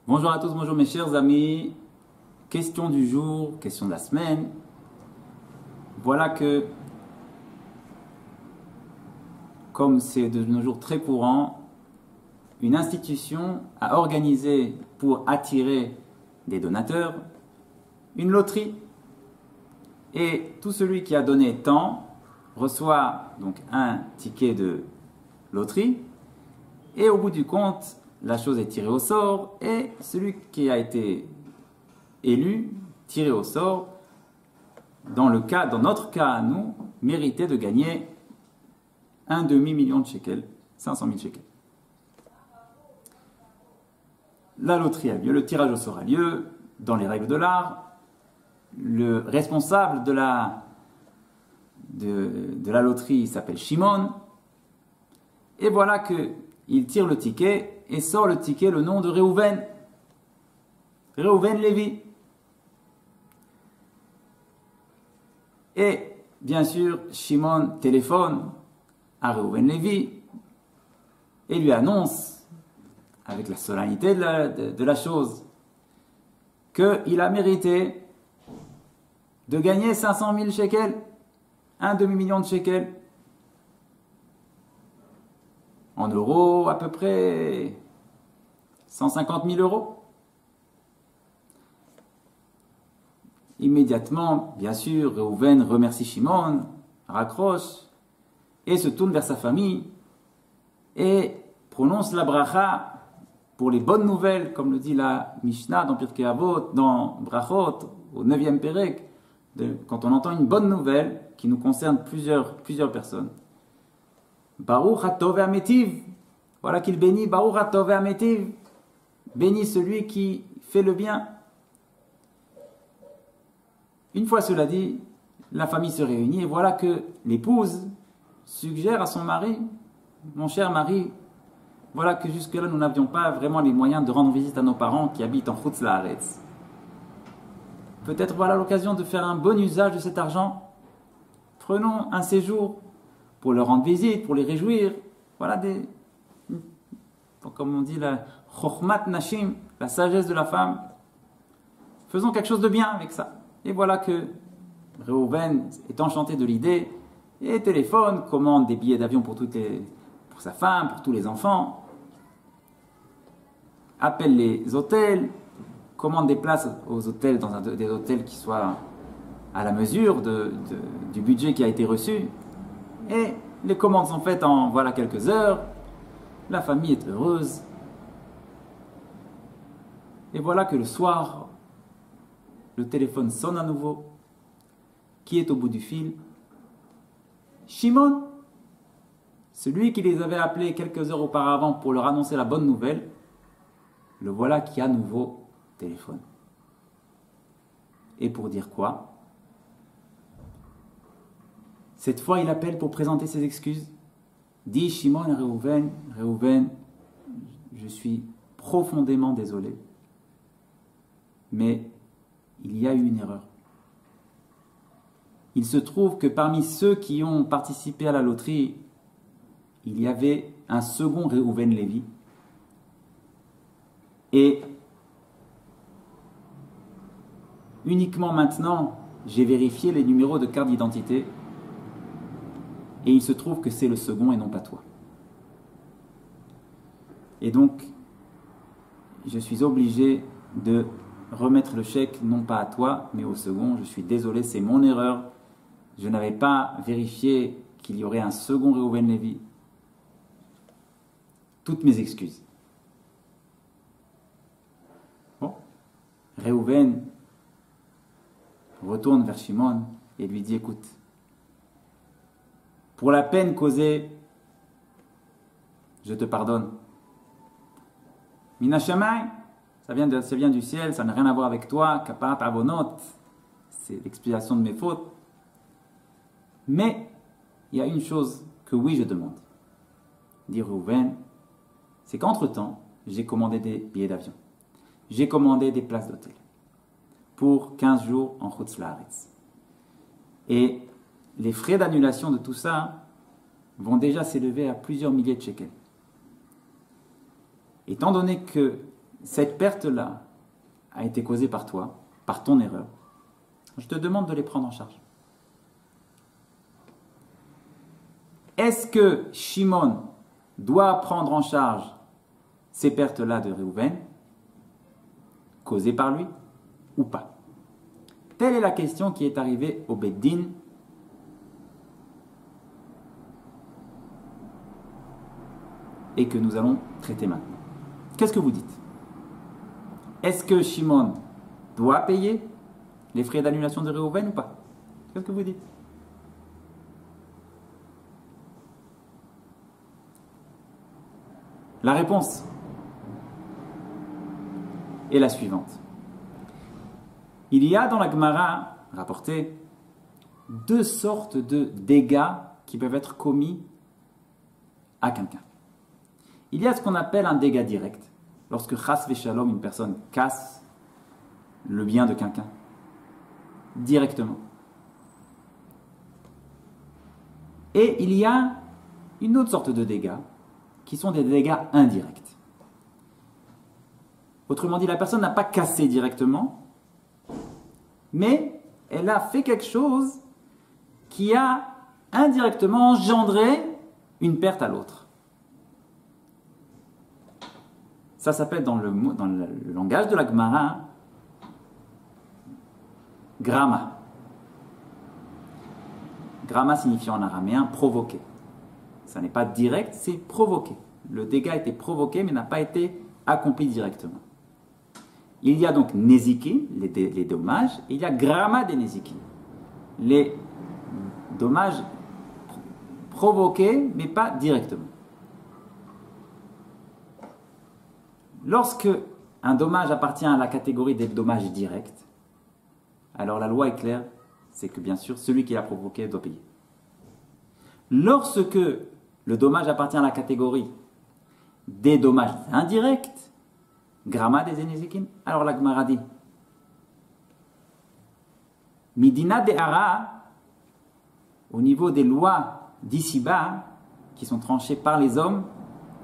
Bonjour à tous, bonjour mes chers amis. Question du jour, question de la semaine. Voilà que, comme c'est de nos jours très courant, une institution a organisé pour attirer des donateurs une loterie. Et tout celui qui a donné tant reçoit donc un ticket de loterie. Et au bout du compte, la chose est tirée au sort et celui qui a été élu, tiré au sort, dans notre cas à nous, méritait de gagner un demi-million de shekels, 500 000 shekels. La loterie a lieu, le tirage au sort a lieu, dans les règles de l'art. Le responsable de la loterie s'appelle Shimon. Et voilà qu'il tire le ticket et sort le ticket le nom de Réhouven. Réhouven Lévi. Et bien sûr, Shimon téléphone à Réhouven Lévi et lui annonce, avec la solennité de la chose, qu'il a mérité de gagner 500 000 shekels, un demi-million de shekels. En euros, à peu près 150 000 euros. Immédiatement, bien sûr, Réhouven remercie Shimon, raccroche et se tourne vers sa famille et prononce la bracha pour les bonnes nouvelles, comme le dit la Mishnah dans Pirkei Avot, dans Brachot, au 9e Pérek, quand on entend une bonne nouvelle qui nous concerne plusieurs personnes. Baruch HaTov ve'Hametiv. Voilà qu'il bénit Baruch HaTov ve'Hametiv. Bénit celui qui fait le bien. Une fois cela dit, la famille se réunit et voilà que l'épouse suggère à son mari, mon cher mari, voilà que jusque-là nous n'avions pas vraiment les moyens de rendre visite à nos parents qui habitent en Chutz La'aretz. Peut-être voilà l'occasion de faire un bon usage de cet argent. Prenons un séjour pour leur rendre visite, pour les réjouir. Voilà comme on dit, la chokhmat nashim, la sagesse de la femme. Faisons quelque chose de bien avec ça. Et voilà que Réhouven est enchanté de l'idée et téléphone, commande des billets d'avion pour sa femme, pour tous les enfants, appelle les hôtels, commande des places aux hôtels, dans des hôtels qui soient à la mesure du budget qui a été reçu. Et les commandes sont faites en voilà quelques heures. La famille est heureuse. Et voilà que le soir, le téléphone sonne à nouveau. Qui est au bout du fil? Shimon, celui qui les avait appelés quelques heures auparavant pour leur annoncer la bonne nouvelle. Le voilà qui à nouveau téléphone. Et pour dire quoi? Cette fois, il appelle pour présenter ses excuses. Dit Shimon à Réhouven, Réhouven, je suis profondément désolé, mais il y a eu une erreur. Il se trouve que parmi ceux qui ont participé à la loterie, il y avait un second Réhouven Lévi. Et uniquement maintenant, j'ai vérifié les numéros de carte d'identité. Et il se trouve que c'est le second et non pas toi. Et donc, je suis obligé de remettre le chèque non pas à toi, mais au second. Je suis désolé, c'est mon erreur. Je n'avais pas vérifié qu'il y aurait un second Réhouven Lévi. Toutes mes excuses. Bon. Réhouven retourne vers Shimon et lui dit, écoute, pour la peine causée, je te pardonne. Mina Shammai, ça vient du ciel, ça n'a rien à voir avec toi. Kaparat avonot, c'est l'expiation de mes fautes. Mais il y a une chose que oui je demande, dit Réhouven, c'est qu'entre-temps, j'ai commandé des billets d'avion. J'ai commandé des places d'hôtel pour 15 jours en Chutz La'aretz. Et les frais d'annulation de tout ça vont déjà s'élever à plusieurs milliers de shekels. Étant donné que cette perte-là a été causée par toi, par ton erreur, je te demande de les prendre en charge. Est-ce que Shimon doit prendre en charge ces pertes-là de Réhouven, causées par lui, ou pas? Telle est la question qui est arrivée au Beit Din et que nous allons traiter maintenant. Qu'est-ce que vous dites? Est-ce que Shimon doit payer les frais d'annulation de Réhouven ou pas? Qu'est-ce que vous dites? La réponse est la suivante. Il y a dans la Gemara rapporté deux sortes de dégâts qui peuvent être commis à quelqu'un. Il y a ce qu'on appelle un dégât direct. Lorsque chas v'shalom, une personne casse le bien de quelqu'un directement. Et il y a une autre sorte de dégâts qui sont des dégâts indirects. Autrement dit, la personne n'a pas cassé directement, mais elle a fait quelque chose qui a indirectement engendré une perte à l'autre. Ça s'appelle dans le langage de la Gemara grama. Grama signifie en araméen provoquer. Ça n'est pas direct, c'est provoqué. Le dégât a été provoqué mais n'a pas été accompli directement. Il y a donc nezikin, les dommages, et il y a grama des nezikin, les dommages provoqués mais pas directement. Lorsque un dommage appartient à la catégorie des dommages directs, alors la loi est claire, c'est que bien sûr celui qui l'a provoqué doit payer. Lorsque le dommage appartient à la catégorie des dommages indirects, Grama des Enezikin, alors la Gemara dit Midina de Hara, au niveau des lois d'ici-bas, qui sont tranchées par les hommes,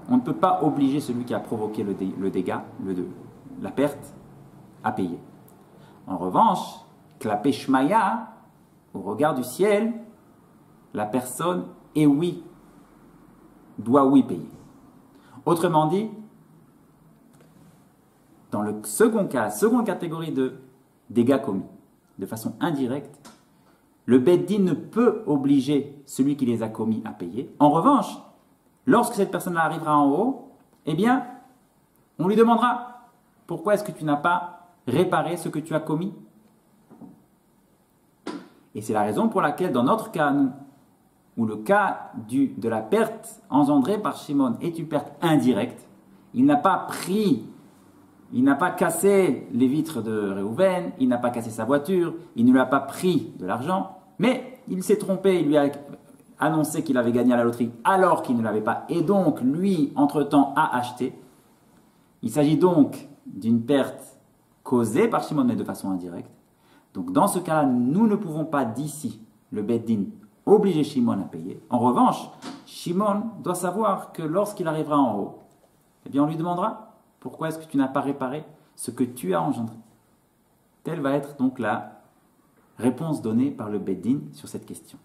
on ne peut pas obliger celui qui a provoqué le dégât, la perte, à payer. En revanche, Klapé Shmaya, au regard du ciel, la personne est oui, doit oui payer. Autrement dit, dans le second cas, seconde catégorie de dégâts commis, de façon indirecte, le Beit Din ne peut obliger celui qui les a commis à payer. En revanche, lorsque cette personne-là arrivera en haut, eh bien, on lui demandera « Pourquoi est-ce que tu n'as pas réparé ce que tu as commis ?» Et c'est la raison pour laquelle, dans notre cas, nous, où le cas de la perte engendrée par Shimon est une perte indirecte, il n'a pas cassé les vitres de Réhouven, il n'a pas cassé sa voiture, il ne lui a pas pris de l'argent, mais il s'est trompé, il lui a annoncé qu'il avait gagné à la loterie alors qu'il ne l'avait pas, et donc lui, entre-temps, a acheté. Il s'agit donc d'une perte causée par Shimon, mais de façon indirecte. Donc dans ce cas-là, nous ne pouvons pas d'ici, le Beit Din, obliger Shimon à payer. En revanche, Shimon doit savoir que lorsqu'il arrivera en haut, eh bien on lui demandera « Pourquoi est-ce que tu n'as pas réparé ce que tu as engendré ?» Telle va être donc la réponse donnée par le Beit Din sur cette question.